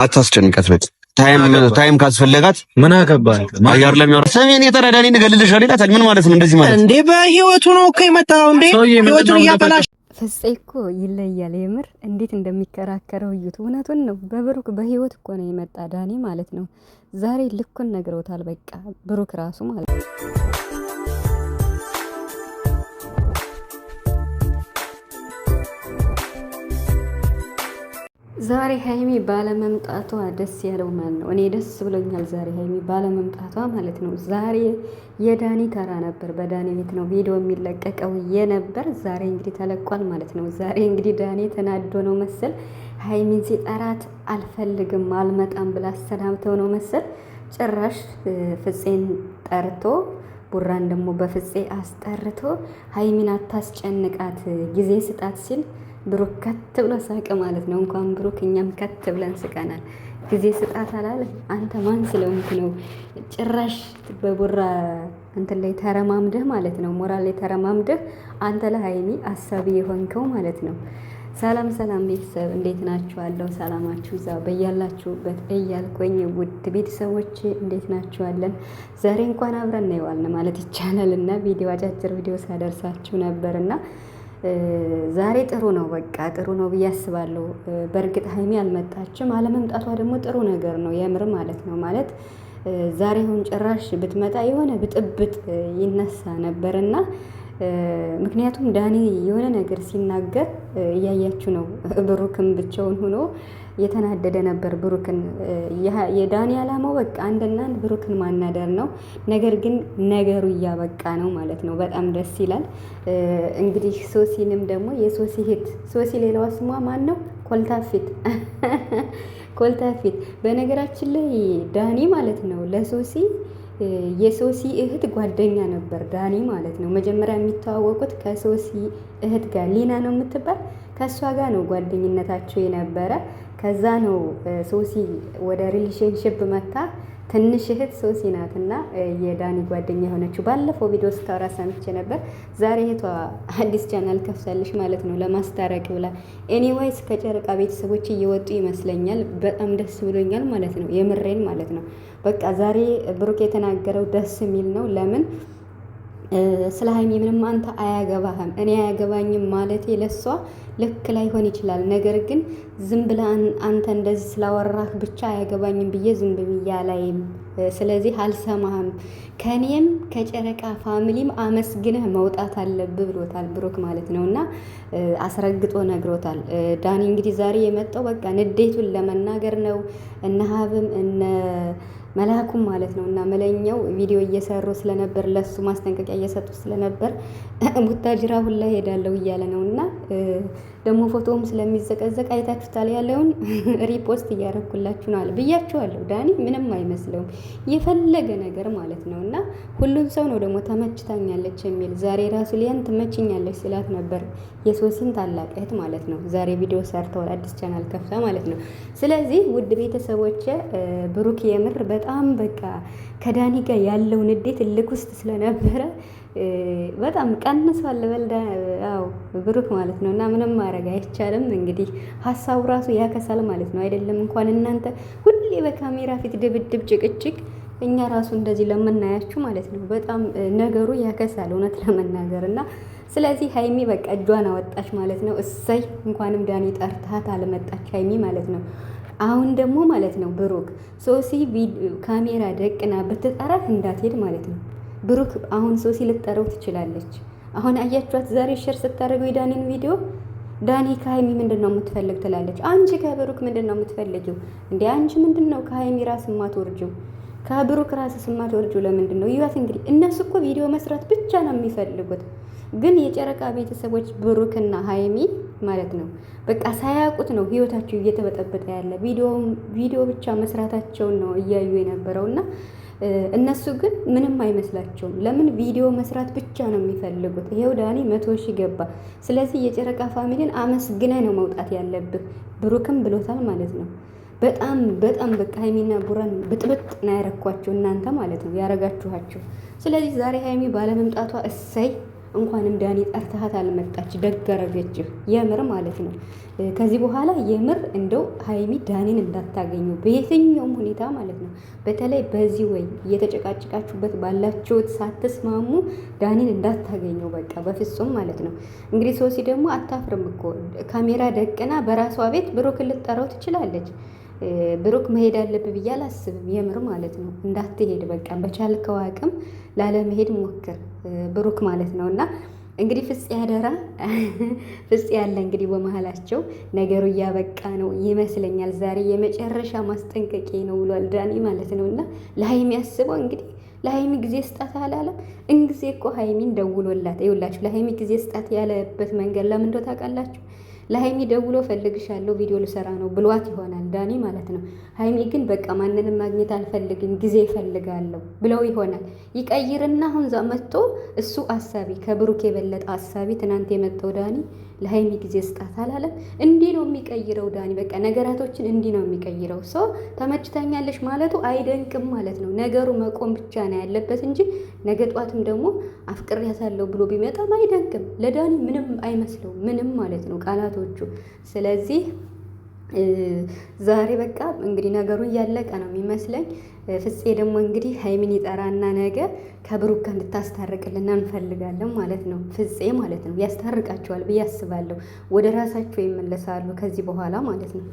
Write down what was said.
አታስጨንቀት። በቃ ታይም ካስፈለጋት ምን አገባህ? አያር ለሚያወራ ሰሜን የተረዳኒ ንገልልሻል ይላታል። ምን ማለት ነው? እንደዚህ ማለት እንዴ? በህይወቱ ነው እኮ የመጣው እንዴ? ህይወቱን እያበላሽ ፍፄ እኮ ይለያል። የምር እንዴት እንደሚከራከረው እዩት። እውነቱን ነው። በብሩክ በህይወት እኮ ነው የመጣ ዳኒ ማለት ነው። ዛሬ ልኩን ነግሮታል። በቃ ብሩክ ራሱ ማለት ነው። ዛሬ ሀይሚ ባለመምጣቷ ደስ ያለው ማን ነው? እኔ ደስ ብሎኛል ዛሬ ሀይሚ ባለመምጣቷ ማለት ነው። ዛሬ የዳኒ ተራ ነበር። በዳኒ ቤት ነው ቪዲዮ የሚለቀቀው የነበር። ዛሬ እንግዲህ ተለቋል ማለት ነው። ዛሬ እንግዲህ ዳኒ ተናዶ ነው መሰል ሀይሚን ሲጠራት አልፈልግም አልመጣም ብላ አሰናብተው ነው መሰል ጭራሽ ፍፄን ጠርቶ ቡራን ደግሞ በፍፄ አስጠርቶ ሀይሚን አታስጨንቃት ጊዜ ስጣት ሲል ብሩክ ከት ብሎ ሳቀ ማለት ነው። እንኳን ብሩክ እኛም ከት ብለን ስቀናል። ጊዜ ስጣት አላለ። አንተ ማን ስለሆንክ ነው ጭራሽ በቡራ እንትን ላይ ተረማምደህ ማለት ነው፣ ሞራል ላይ ተረማምደህ አንተ ለሀይሚ አሳቢ የሆንከው ማለት ነው። ሰላም ሰላም ቤተሰብ እንዴት ናችኋለሁ? ሰላማችሁ እዛ በያላችሁበት እያልኩኝ ውድ ቤተሰቦች እንዴት ናችኋለን? ዛሬ እንኳን አብረን ነው የዋልን ማለት ይቻላል እና ቪዲዮ አጫጭር ቪዲዮ ሳደርሳችሁ ነበርና ዛሬ ጥሩ ነው፣ በቃ ጥሩ ነው ብዬ አስባለሁ። በእርግጥ ሀይሚ አልመጣችም። አለመምጣቷ ደግሞ ጥሩ ነገር ነው የምር ማለት ነው። ማለት ዛሬ አሁን ጭራሽ ብትመጣ የሆነ ብጥብጥ ይነሳ ነበርና ምክንያቱም ዳኒ የሆነ ነገር ሲናገር እያያችሁ ነው። ብሩክም ብቻውን ሆኖ የተናደደ ነበር። ብሩክን የዳኒ አላማው በቃ አንድና አንድ ብሩክን ማናደር ነው። ነገር ግን ነገሩ እያበቃ ነው ማለት ነው። በጣም ደስ ይላል። እንግዲህ ሶሲንም ደግሞ የሶሲ እህት ሶሲ ሌላዋ ስሟ ማን ነው? ኮልታፊት ኮልታፊት። በነገራችን ላይ ዳኒ ማለት ነው ለሶሲ የሶሲ እህት ጓደኛ ነበር ዳኒ ማለት ነው። መጀመሪያ የሚተዋወቁት ከሶሲ እህት ጋር ሊና ነው የምትባል ከእሷ ጋር ነው ጓደኝነታቸው የነበረ። ከዛ ነው ሶሲ ወደ ሪሌሽንሽፕ መታ። ትንሽ እህት ሶሲ ናትና የዳኒ ጓደኛ የሆነችው ባለፈው ቪዲዮ ስታወራ ሰምቼ ነበር። ዛሬ እህቷ አዲስ ቻናል ከፍታለች ማለት ነው ለማስታረቅ ብላ። ኤኒዌይስ ከጨረቃ ቤተሰቦች እየወጡ ይመስለኛል። በጣም ደስ ብሎኛል ማለት ነው፣ የምሬን ማለት ነው። በቃ ዛሬ ብሩክ የተናገረው ደስ የሚል ነው። ለምን ስለ ሀይሚ ምንም አንተ አያገባህም እኔ አያገባኝም ማለቴ ለሷ ልክ ላይሆን ይችላል። ነገር ግን ዝም ብለህ አንተ እንደዚህ ስላወራህ ብቻ አያገባኝም ብዬ ዝም ብያ ላይም፣ ስለዚህ አልሰማህም፣ ከኔም ከጨረቃ ፋሚሊም አመስግነህ መውጣት አለብህ ብሎታል ብሩክ ማለት ነው። እና አስረግጦ ነግሮታል። ዳኒ እንግዲህ ዛሬ የመጣው በቃ ንዴቱን ለመናገር ነው። እነ ሀብም እነ መላኩም ማለት ነው እና መለኛው ቪዲዮ እየሰሩ ስለነበር ለሱ ማስጠንቀቂያ እየሰጡ ስለነበር ቡታጅራ ሁላ ሄዳለሁ እያለ ነው። እና ደግሞ ፎቶውም ስለሚዘቀዘቅ አይታችሁታል። ያለውን ሪፖስት እያረኩላችሁ ነው አለ ብያችኋለሁ። ዳኒ ምንም አይመስለውም የፈለገ ነገር ማለት ነው። እና ሁሉም ሰው ነው ደግሞ ተመችታኛለች የሚል ዛሬ ራሱ ሊያን ትመችኛለች ስላት ነበር የሶሲን ታላቅ እህት ማለት ነው። ዛሬ ቪዲዮ ሰርተዋል አዲስ ቻናል ከፍታ ማለት ነው። ስለዚህ ውድ ቤተሰቦች ብሩክ የምር በጣም በቃ ከዳኒ ጋር ያለው ንዴት እልክ ውስጥ ስለነበረ በጣም ቀንሷል በልዳ ያው ብሩክ ማለት ነው። እና ምንም ማድረግ አይቻልም። እንግዲህ ሀሳቡ ራሱ ያከሳል ማለት ነው። አይደለም እንኳን እናንተ ሁሌ በካሜራ ፊት ድብድብ ጭቅጭቅ፣ እኛ ራሱ እንደዚህ ለምናያችሁ ማለት ነው በጣም ነገሩ ያከሳል እውነት ለመናገር። እና ስለዚህ ሀይሚ በቃ እጇን አወጣች ማለት ነው። እሰይ እንኳንም ዳኒ ጠርታት አልመጣች ሀይሚ ማለት ነው። አሁን ደግሞ ማለት ነው ብሩክ ሶሲ ካሜራ ደቅና ብትጠራት እንዳትሄድ ማለት ነው። ብሩክ አሁን ሶሲ ልትጠራው ትችላለች። አሁን አያችኋት ዛሬ ሼር ስታደርገው የዳኒን ቪዲዮ ዳኒ ከሀይሚ ምንድን ነው የምትፈልግ ትላለች። አንቺ ከብሩክ ምንድን ነው የምትፈልጊው እንዴ? አንቺ ምንድን ነው ከሀይሚ ራስ ማትወርጂው? ከብሩክ ራስ ማትወርጂው ለምንድን ነው? ይዋት እንግዲህ እነሱ እኮ ቪዲዮ መስራት ብቻ ነው የሚፈልጉት። ግን የጨረቃ ቤተሰቦች ብሩክና ሀይሚ ማለት ነው በቃ ሳያውቁት ነው ህይወታቸው እየተበጠበጠ ያለ። ቪዲዮ ብቻ መስራታቸውን ነው እያዩ የነበረውና እነሱ ግን ምንም አይመስላቸውም። ለምን ቪዲዮ መስራት ብቻ ነው የሚፈልጉት። ይሄው ዳኒ 100 ሺህ ገባ። ስለዚህ የጨረቃ ፋሚሊን አመስግነ ነው መውጣት ያለብህ። ብሩክም ብሎታል ማለት ነው። በጣም በጣም በቃ ሀይሚና ቡራን ብጥብጥ ነው ያረኳቸው እናንተ ማለት ነው ያረጋችኋቸው። ስለዚህ ዛሬ ሀይሚ ባለመምጣቷ እሰይ እንኳንም ዳኒ ጠርተሃት አልመጣች፣ ደገረገችህ የምር ማለት ነው። ከዚህ በኋላ የምር እንደው ሀይሚ ዳኒን እንዳታገኘው በየትኛውም ሁኔታ ማለት ነው። በተለይ በዚህ ወይ እየተጨቃጨቃችሁበት ባላችሁት ሳትስማሙ ዳኒን እንዳታገኘው በቃ በፍጹም ማለት ነው። እንግዲህ ሶሲ ደግሞ አታፍርም እኮ ካሜራ ደቅና በራሷ ቤት ብሩክን ልትጠራው ትችላለች። ብሩክ መሄድ አለብህ ብዬ አላስብም የምር ማለት ነው። እንዳትሄድ በቃ በቻልከው አቅም ላለመሄድ ሞክር ብሩክ ማለት ነው። እና እንግዲህ ፍፄ ያደራ ፍፄ ያለ እንግዲህ በመሀላቸው ነገሩ እያበቃ ነው ይመስለኛል። ዛሬ የመጨረሻ ማስጠንቀቂያ ነው ብሏል ዳኒ ማለት ነው። እና ለሀይሚ ያስበው እንግዲህ ለሀይሚ ጊዜ ስጣት አላለም። እንጊዜ እኮ ሀይሚን ደውሎላት ይኸውላችሁ፣ ለሀይሚ ጊዜ ስጣት ያለበት መንገድ ለምን እንደው ታውቃላችሁ? ለሀይሚ ደውሎ ፈልግሻለሁ ቪዲዮ ልሰራ ነው ብሏት ይሆናል ዳኒ ማለት ነው። ሀይሚ ግን በቃ ማንንም ማግኘት አልፈልግም ጊዜ ይፈልጋለሁ ብለው ይሆናል። ይቀይርና አሁን ዛ መጥቶ እሱ አሳቢ ከብሩክ የበለጠ አሳቢ ትናንት የመጣው ዳኒ ለሀይሚ ጊዜ ስጣት አላለም። እንዲህ ነው የሚቀይረው ዳኒ። በቃ ነገራቶችን እንዲህ ነው የሚቀይረው። ሰው ተመችታኛለሽ ማለቱ አይደንቅም ማለት ነው። ነገሩ መቆም ብቻ ነው ያለበት እንጂ ነገ ጧትም ደግሞ አፍቅሬያታለሁ ብሎ ቢመጣም አይደንቅም። ለዳኒ ምንም አይመስለው ምንም ማለት ነው ቃላቶቹ። ስለዚህ ዛሬ በቃ እንግዲህ ነገሩ እያለቀ ነው የሚመስለኝ። ፍፄ ደግሞ እንግዲህ ሀይሚን ይጠራና ነገ ከብሩክ ጋር እንድታስታርቅልና እንፈልጋለን ማለት ነው። ፍፄ ማለት ነው ያስታርቃቸዋል ብዬ አስባለሁ። ወደ ራሳቸው ይመለሳሉ ከዚህ በኋላ ማለት ነው።